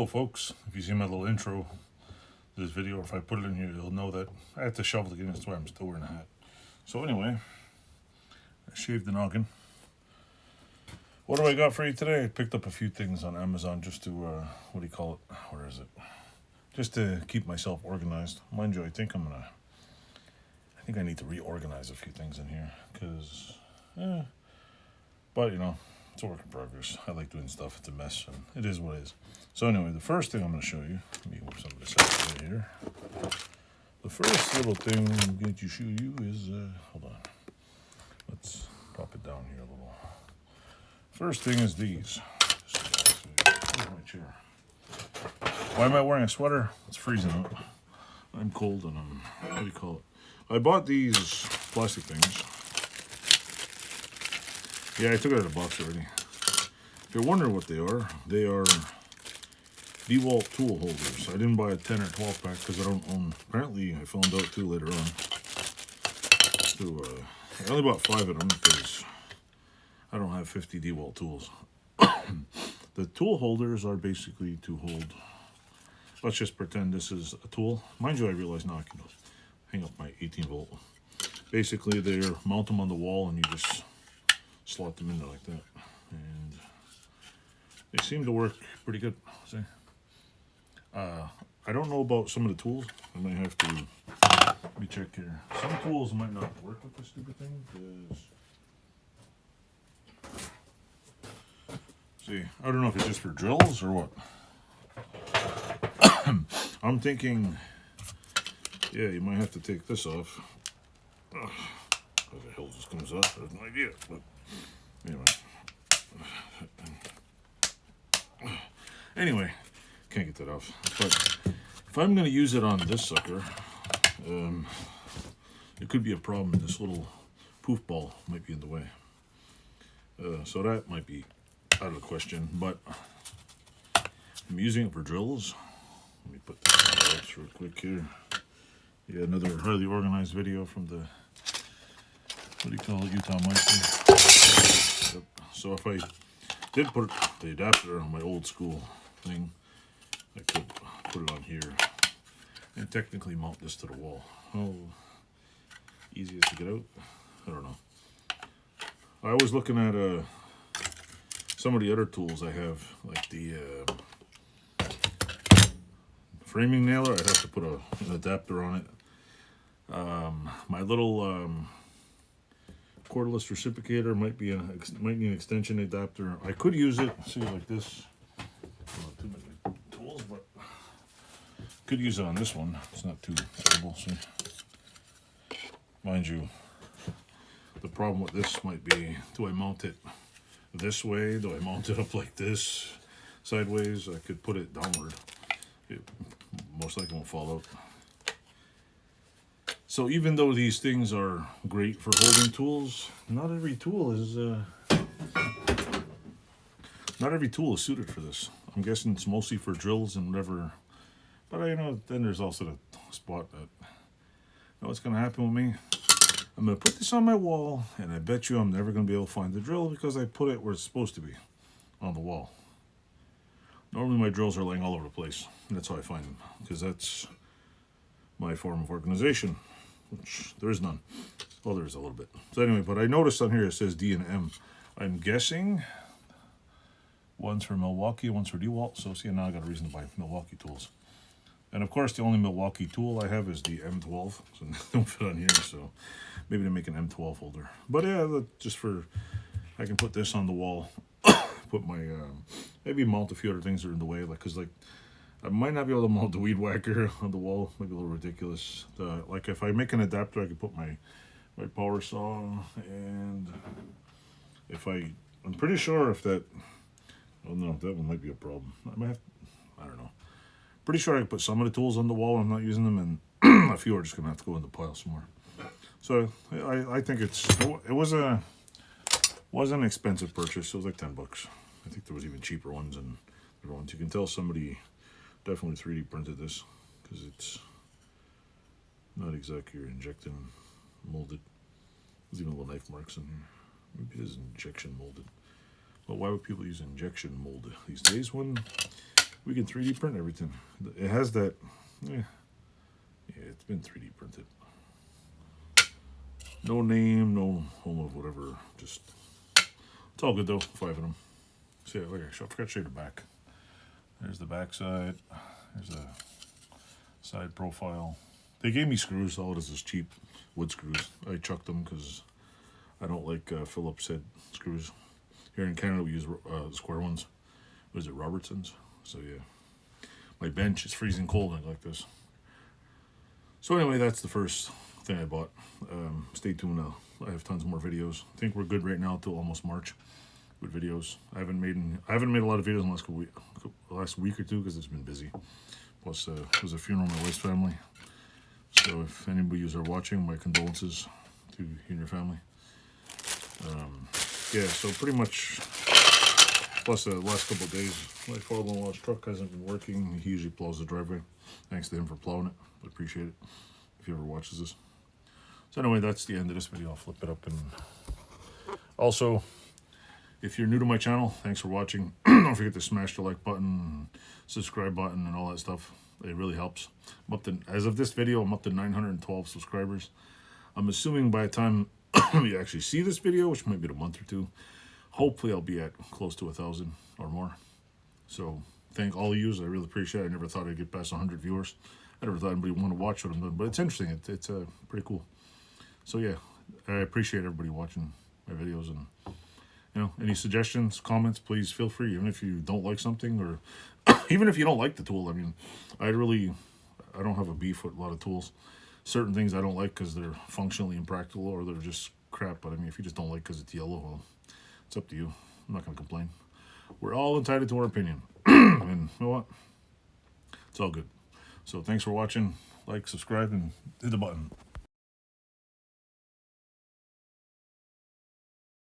folks, if you see my little intro to this video, or if I put it in here, you'll know that I had to shovel again. That's why I'm still wearing a hat. So anyway, I shaved the noggin. What do I got for you today? I picked up a few things on Amazon just to, what do you call it? Where is it? Just to keep myself organized. Mind you, I think I need to reorganize a few things in here, because, but you know, it's a work in progress. I like doing stuff. It's a mess, and it is what it is. So anyway, the first thing I'm going to show you, let me move some of this out right here. The first little thing I'm going to show you is, hold on. Let's pop it down here a little. First thing is these. Where's my chair? Why am I wearing a sweater? It's freezing out. I'm cold and what do you call it? I bought these plastic things. Yeah, I took it out of the box already. If you're wondering what they are Dewalt tool holders. I didn't buy a 10 or 12 pack because I don't own, apparently I found out too later on. So, I only bought 5 of them because I don't have 50 Dewalt tools. The tool holders are basically to hold, let's just pretend this is a tool. Mind you, I realize now I can hang up my 18 volt. Basically, they mount them on the wall and you just slot them in there like that. And they seem to work pretty good. See? I don't know about some of the tools. I might have to, let me check here. Some tools might not work with this stupid thing because, see, I don't know if it's just for drills or what. I'm thinking, yeah, you might have to take this off. How the hell this comes off? I have no idea. But anyway, can't get that off. But if I'm going to use it on this sucker, it could be a problem. This little poof ball might be in the way. So that might be out of the question. But I'm using it for drills. Let me put this out real quick here. Yeah, another highly organized video from the, what do you call it, Utah Meister. Yep. So if I did put the adapter on my old school thing, I could put it on here and technically mount this to the wall. How easy is to get out? I don't know. I was looking at some of the other tools I have, like the framing nailer. I'd have to put an adapter on it. My little cordless reciprocator might need an extension adapter. I could use it, see, like this. Not too many tools, but could use it on this one. It's not too terrible. See, mind you, the problem with this might be: do I mount it this way? Do I mount it up like this, sideways? I could put it downward. It most likely won't fall out. So even though these things are great for holding tools, not every tool is suited for this. I'm guessing it's mostly for drills and whatever. But I know then there's also the spot that, you know what's going to happen with me? I'm going to put this on my wall, and I bet you I'm never going to be able to find the drill because I put it where it's supposed to be, on the wall. Normally my drills are laying all over the place. And that's how I find them, because that's my form of organization, which there is none. Well, there is a little bit. So anyway, but I noticed on here it says D and M. I'm guessing one's for Milwaukee, one's for Dewalt. So see, now I got a reason to buy Milwaukee tools. And of course, the only Milwaukee tool I have is the M12, so they don't fit on here. So maybe to make an M12 holder. But yeah, just for, I can put this on the wall. Put my maybe mount a few other things that are in the way, like, because like I might not be able to mount the weed whacker on the wall. Maybe a little ridiculous. Like if I make an adapter, I could put my power saw, and if I'm pretty sure if that, oh no, that one might be a problem. I might have, I don't know. Pretty sure I can put some of the tools on the wall. I'm not using them, and a few are just gonna have to go in the pile somewhere. So I think it was an expensive purchase. It was like $10. I think there was even cheaper ones and other ones. You can tell somebody definitely 3D printed this, because it's not exactly injected and molded. There's even little knife marks in here. Maybe it is injection molded. But why would people use injection molded these days when We can 3D print everything. It has that, yeah, it's been 3D printed. No name, no home of whatever, just, it's all good though, 5 of them. See, look, I forgot to show you the back. There's the back side, there's a side profile. They gave me screws, all it is cheap wood screws. I chucked them because I don't like Phillips head screws. Here in Canada we use square ones. What is it, Robertson's? So yeah. My bench is freezing cold and I like this. So anyway, that's the first thing I bought. Stay tuned now. I have tons more videos. I think we're good right now till almost March with videos. I haven't made a lot of videos in the last week or two because it's been busy. Plus, it was a funeral in my wife's family. So if anybody are watching, my condolences to you and your family. Yeah, so pretty much, plus the last couple of days, my father-in-law's truck hasn't been working. He usually plows the driveway. Thanks to him for plowing it. I appreciate it if he ever watches this. So anyway, that's the end of this video. I'll flip it up. And also, if you're new to my channel, thanks for watching. Don't forget to smash the like button, subscribe button, and all that stuff. It really helps. I'm up to, as of this video, I'm up to 912 subscribers. I'm assuming by the time you actually see this video, which might be in a month or two, hopefully I'll be at close to 1,000 or more. So thank all of you. I really appreciate it. I never thought I'd get past 100 viewers. I never thought anybody would want to watch what I'm doing, but it's interesting. It's pretty cool. So yeah, I appreciate everybody watching my videos, and you know, any suggestions, comments, please feel free. Even if you don't like something, or even if you don't like the tool. I mean, I don't have a beef with a lot of tools. Certain things I don't like because they're functionally impractical or they're just crap. But I mean, if you just don't like because it's yellow, well, it's up to you. I'm not going to complain. We're all entitled to our opinion. And you know what? It's all good. So thanks for watching. Like, subscribe, and hit the button.